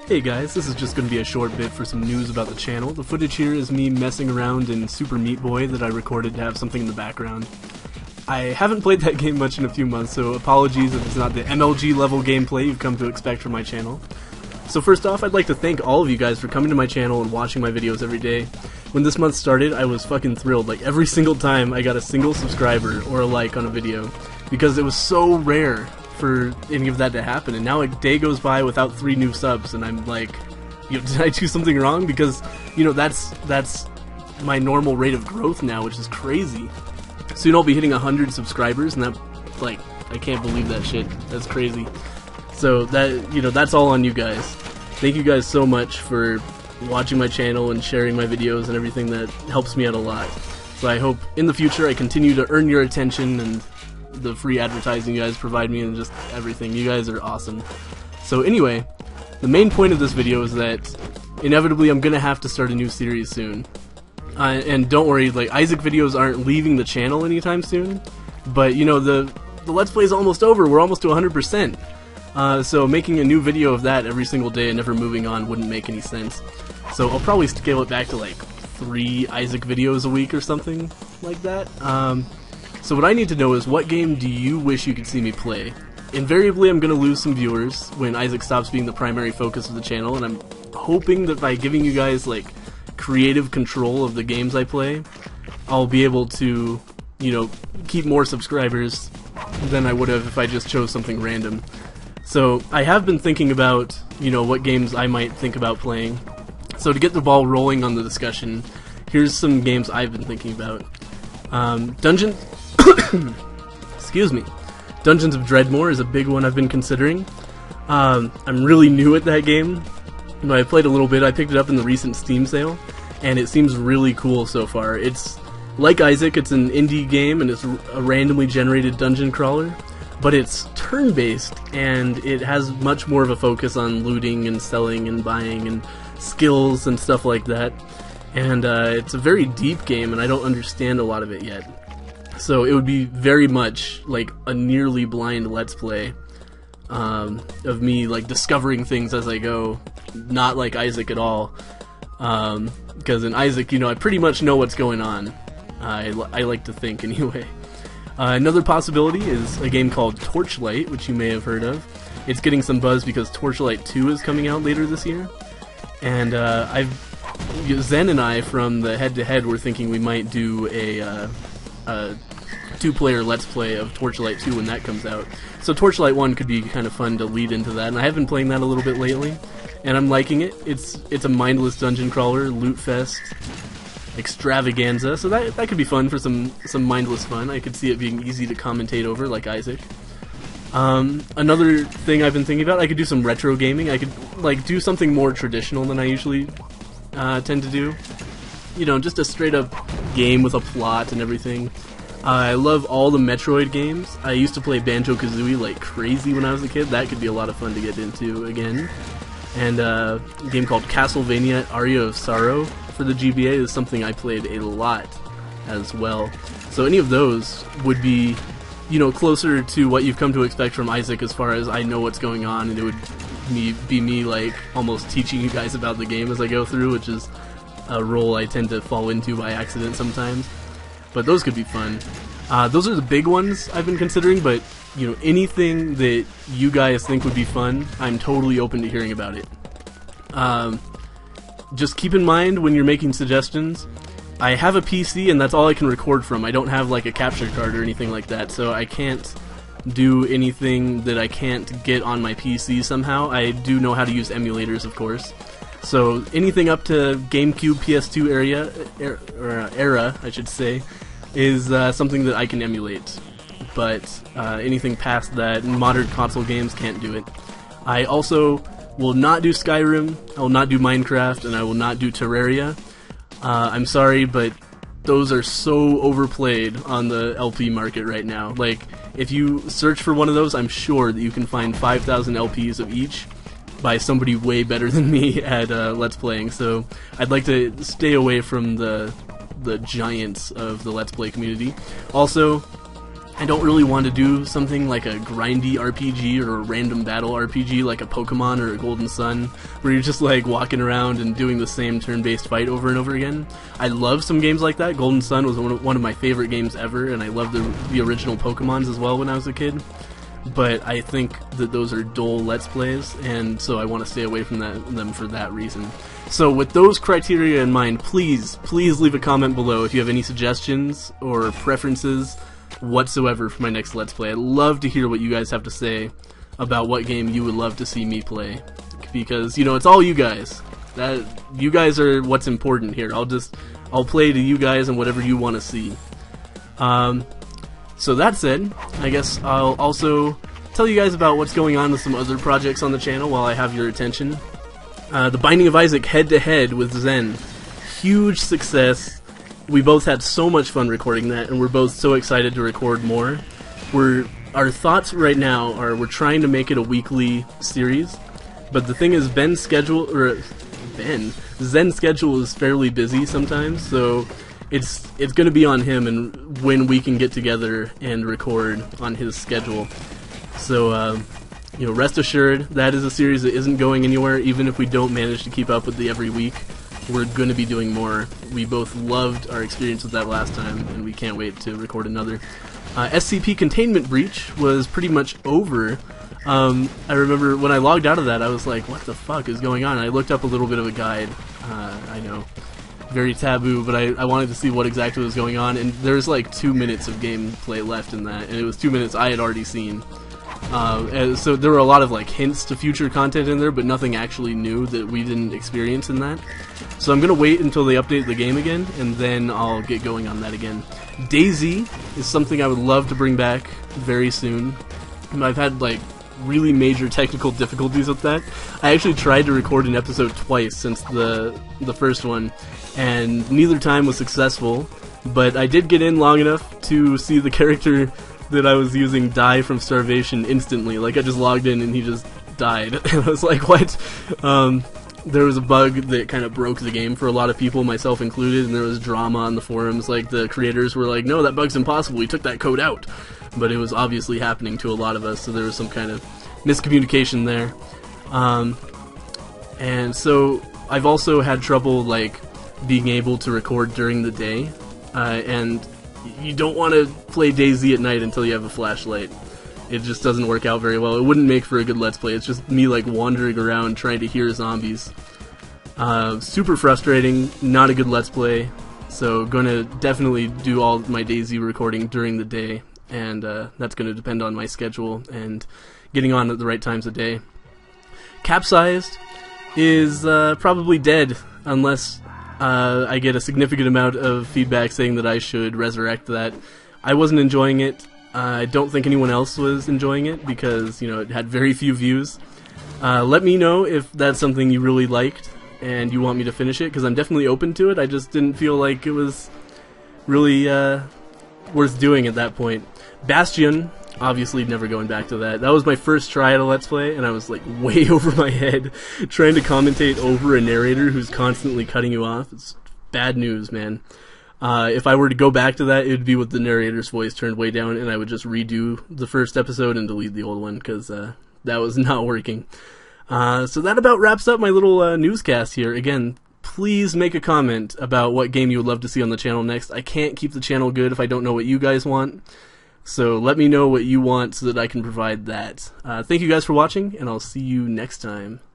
Hey guys, this is just going to be a short bit for some news about the channel. The footage here is me messing around in Super Meat Boy that I recorded to have something in the background. I haven't played that game much in a few months, so apologies if it's not the MLG level gameplay you've come to expect from my channel. So first off, I'd like to thank all of you guys for coming to my channel and watching my videos every day. When this month started, I was fucking thrilled. Like, every single time I got a single subscriber or a like on a video, because it was so rare for any of that to happen, and now a day goes by without 3 new subs, and I'm like, did I do something wrong? Because, that's my normal rate of growth now, which is crazy. Soon I'll be hitting 100 subscribers, and that, like, I can't believe that shit. That's crazy. So that, that's all on you guys. Thank you guys so much for watching my channel and sharing my videos and everything. That helps me out a lot. So I hope in the future I continue to earn your attention and the free advertising you guys provide me and just everything. You guys are awesome. So anyway, the main point of this video is that inevitably I'm gonna have to start a new series soon. And don't worry, like, Isaac videos aren't leaving the channel anytime soon, but the Let's Play is almost over. We're almost to 100%. So making a new video of that every single day and never moving on wouldn't make any sense. So I'll probably scale it back to like 3 Isaac videos a week or something like that. So what I need to know is, what game do you wish you could see me play? Invariably I'm going to lose some viewers when Isaac stops being the primary focus of the channel, and I'm hoping that by giving you guys like creative control of the games I play, I'll be able to, keep more subscribers than I would have if I just chose something random. So I have been thinking about, what games I might think about playing. So to get the ball rolling on the discussion, here's some games I've been thinking about. Excuse me. Dungeons of Dreadmore is a big one I've been considering. I'm really new at that game, but I played a little bit. I picked it up in the recent Steam sale, and it seems really cool so far. It's like Isaac, it's an indie game, and it's a randomly generated dungeon crawler, but it's turn-based, and it has much more of a focus on looting and selling and buying and skills and stuff like that. And it's a very deep game, and I don't understand a lot of it yet. So it would be very much like a nearly blind Let's Play of me like discovering things as I go, not like Isaac at all. Because in Isaac, I pretty much know what's going on. I like to think anyway. Another possibility is a game called Torchlight, which you may have heard of. It's getting some buzz because Torchlight 2 is coming out later this year. And Zen and I from the head-to-head were thinking we might do a 2-player Let's Play of Torchlight 2 when that comes out. So Torchlight 1 could be kind of fun to lead into that, and I have been playing that a little bit lately, and I'm liking it. It's a mindless dungeon crawler, loot fest, extravaganza, so that could be fun for some mindless fun. I could see it being easy to commentate over, like Isaac. Another thing I've been thinking about, I could do some retro gaming. I could like do something more traditional than I usually tend to do. Just a straight up game with a plot and everything. I love all the Metroid games. I used to play Banjo-Kazooie like crazy when I was a kid. That could be a lot of fun to get into again. And a game called Castlevania Aria of Sorrow for the GBA is something I played a lot as well. So any of those would be, closer to what you've come to expect from Isaac as far as I know what's going on, and it would be me like almost teaching you guys about the game as I go through, which is a role I tend to fall into by accident sometimes. But those could be fun. Those are the big ones I've been considering, but anything that you guys think would be fun, I'm totally open to hearing about it. Just keep in mind when you're making suggestions, I have a PC and that's all I can record from. I don't have like a capture card or anything like that, so I can't do anything that I can't get on my PC somehow. I do know how to use emulators, of course. So anything up to GameCube, PS2 era, I should say, is something that I can emulate. But anything past that, modern console games can't do it. I also will not do Skyrim, I will not do Minecraft, and I will not do Terraria. I'm sorry, but those are so overplayed on the LP market right now. Like, if you search for one of those, I'm sure that you can find 5,000 LPs of each by somebody way better than me at Let's Playing, so I'd like to stay away from the giants of the Let's Play community. Also, I don't really want to do something like a grindy RPG or a random battle RPG like a Pokemon or a Golden Sun, where you're just like walking around and doing the same turn-based fight over and over again. I love some games like that. Golden Sun was one of my favorite games ever, and I loved the original Pokemons as well when I was a kid. But I think that those are dull Let's Plays, and so I want to stay away from them for that reason. So with those criteria in mind, please leave a comment below if you have any suggestions or preferences whatsoever for my next Let's Play. I'd love to hear what you guys have to say about what game you would love to see me play, because you know, it's all you guys. You guys are what's important here. I'll play to you guys and whatever you want to see. So that said, I guess I'll also tell you guys about what's going on with some other projects on the channel while I have your attention. The Binding of Isaac head-to-head with Zen. Huge success. We both had so much fun recording that, and we're both so excited to record more. Our thoughts right now are we're trying to make it a weekly series, but the thing is Zen's schedule is fairly busy sometimes, so it's going to be on him and when we can get together and record on his schedule. So you know, rest assured that is a series that isn't going anywhere, even if we don't manage to keep up with the every week. We're going to be doing more. We both loved our experience with that last time, and we can't wait to record another. SCP Containment Breach was pretty much over. I remember when I logged out of that, I was like, what the fuck is going on? I looked up a little bit of a guide. I know, very taboo, but I wanted to see what exactly was going on, and there's like 2 minutes of gameplay left in that, and it was 2 minutes I had already seen. And so there were a lot of like hints to future content in there, but nothing actually new that we didn't experience in that. So I'm gonna wait until they update the game again, and then I'll get going on that again. DayZ is something I would love to bring back very soon. I've had like really major technical difficulties with that. I actually tried to record an episode twice since the first one, and neither time was successful. But I did get in long enough to see the character that I was using die from starvation instantly. Like, I just logged in and he just died. And I was like, what? There was a bug that kind of broke the game for a lot of people, myself included, and there was drama on the forums. Like, the creators were like, no, that bug's impossible, we took that code out. But it was obviously happening to a lot of us, so there was some kind of miscommunication there. And so I've also had trouble, like, being able to record during the day, and you don't want to play DayZ at night until you have a flashlight. It just doesn't work out very well. It wouldn't make for a good Let's Play. It's just me like wandering around trying to hear zombies. Super frustrating, not a good Let's Play. So gonna definitely do all my DayZ recording during the day, and that's gonna depend on my schedule and getting on at the right times of day. Capsized is probably dead unless I get a significant amount of feedback saying that I should resurrect that. I wasn't enjoying it. I don't think anyone else was enjoying it because, you know, it had very few views. Let me know if that's something you really liked and you want me to finish it, because I'm definitely open to it. I just didn't feel like it was really worth doing at that point. Bastion, obviously never going back to that. That was my first try at a Let's Play, and I was like way over my head trying to commentate over a narrator who's constantly cutting you off. It's bad news, man. If I were to go back to that, it would be with the narrator's voice turned way down, and I would just redo the first episode and delete the old one, because that was not working. So that about wraps up my little newscast here. Again, please make a comment about what game you would love to see on the channel next. I can't keep the channel good if I don't know what you guys want. So let me know what you want so that I can provide that. Thank you guys for watching, and I'll see you next time.